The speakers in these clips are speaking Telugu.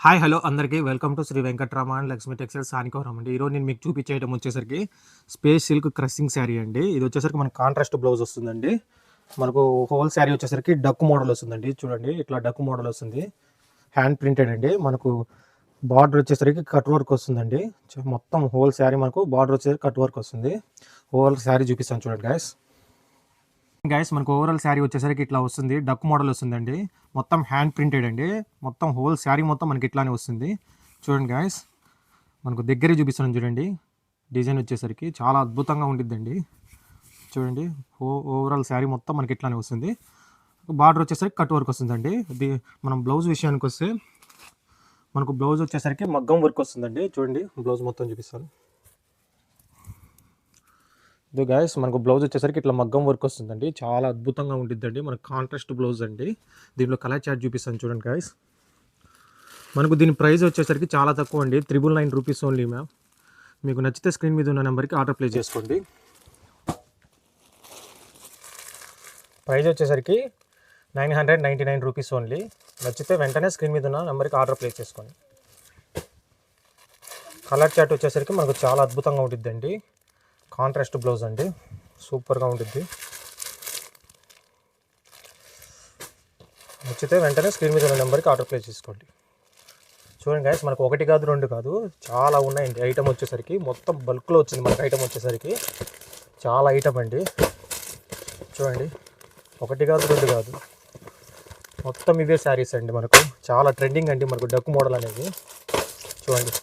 హాయ్ హలో అందరికీ welcome to Shri Venkatrama and Lakshmi textiles సానికోరం అండి. ఈరోజు నేను మీకు చూపించే ఐటమ్ వచ్చేసరికి స్పేస్ సిల్క్ క్రషింగ్ శారీ అండి. ఇది వచ్చేసరికి మనకు కాంట్రాస్ట్ బ్లౌజ్ వస్తుందండి. మనకు హోల్ శారీ వచ్చేసరికి డక్ మోడల్ వస్తుందండి. చూడండి ఇట్లా డక్ మోడల్ వస్తుంది, హ్యాండ్ ప్రింటెడ్ అండి. మనకు బార్డర్ వచ్చేసరికి కట్ వర్క్ వస్తుందండి. మొత్తం హోల్ శారీ మనకు బార్డర్ వచ్చేసరికి కట్ వర్క్ వస్తుంది. హోల్ శారీ చూపిస్తాను చూడండి గైస్ మనకు ఓవరాల్ శారీ వచ్చేసరికి ఇట్లా వస్తుంది, డక్ మోడల్ వస్తుందండి. మొత్తం హ్యాండ్ ప్రింటెడ్ అండి. మొత్తం హోల్ శారీ మొత్తం మనకి ఇట్లానే వస్తుంది. చూడండి గైస్, మనకు దగ్గరే చూపిస్తున్నాను చూడండి. డిజైన్ వచ్చేసరికి చాలా అద్భుతంగా ఉండిద్దండి. చూడండి ఓవరాల్ శారీ మొత్తం మనకి ఇట్లానే వస్తుంది. బార్డర్ వచ్చేసరికి కట్ వర్క్ వస్తుందండి. ఇది మనం బ్లౌజ్ విషయానికి వస్తే మనకు బ్లౌజ్ వచ్చేసరికి మగ్గం వర్క్ వస్తుందండి. చూడండి బ్లౌజ్ మొత్తం చూపిస్తాను. ఇది గైస్ మనకు బ్లౌజ్ వచ్చేసరికి ఇట్లా మగ్గం వర్క్ వస్తుందండి. చాలా అద్భుతంగా ఉంటుందండి. మనకు కాంట్రాస్ట్ బ్లౌజ్ అండి. దీంట్లో కలర్ చార్ట్ చూపిస్తాను చూడండి గైస్. మనకు దీని ప్రైస్ వచ్చేసరికి చాలా తక్కువ అండి, 999 రూపీస్ ఓన్లీ మ్యామ్. మీకు నచ్చితే స్క్రీన్ మీద ఉన్న నెంబర్కి ఆర్డర్ ప్లేస్ చేసుకోండి. ప్రైస్ వచ్చేసరికి 999 రూపీస్ ఓన్లీ. నచ్చితే వెంటనే స్క్రీన్ మీద ఉన్న నెంబర్కి ఆర్డర్ ప్లేస్ చేసుకోండి. కలర్ చార్ట్ వచ్చేసరికి మనకు చాలా అద్భుతంగా ఉంటుందండి. కాంట్రాస్ట్ బ్లౌజ్ అండి, సూపర్గా ఉంటుంది. నచ్చితే వెంటనే స్క్రీన్ మీద ఉన్న నెంబర్కి ఆర్డర్ ప్లేస్ చేసుకోండి. చూడండి గైస్, మనకు ఒకటి కాదు రెండు కాదు చాలా ఉన్నాయండి. ఐటమ్ వచ్చేసరికి మొత్తం బల్క్లో వచ్చింది మనకు. ఐటమ్ వచ్చేసరికి చాలా ఐటమ్ అండి. చూడండి ఒకటి కాదు రెండు కాదు మొత్తం ఇవే శారీస్ అండి. మనకు చాలా ట్రెండింగ్ అండి మనకు డక్ మోడల్ అనేది. చూడండి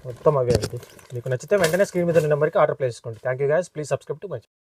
మొత్తం అవే అండి. మీకు నచ్చితే వెంటనే స్క్రీన్ మీద ఉన్న నెంబర్కి ఆర్డర్ ప్లేస్ చేసుకోండి. Thank you guys, please subscribe to my channel.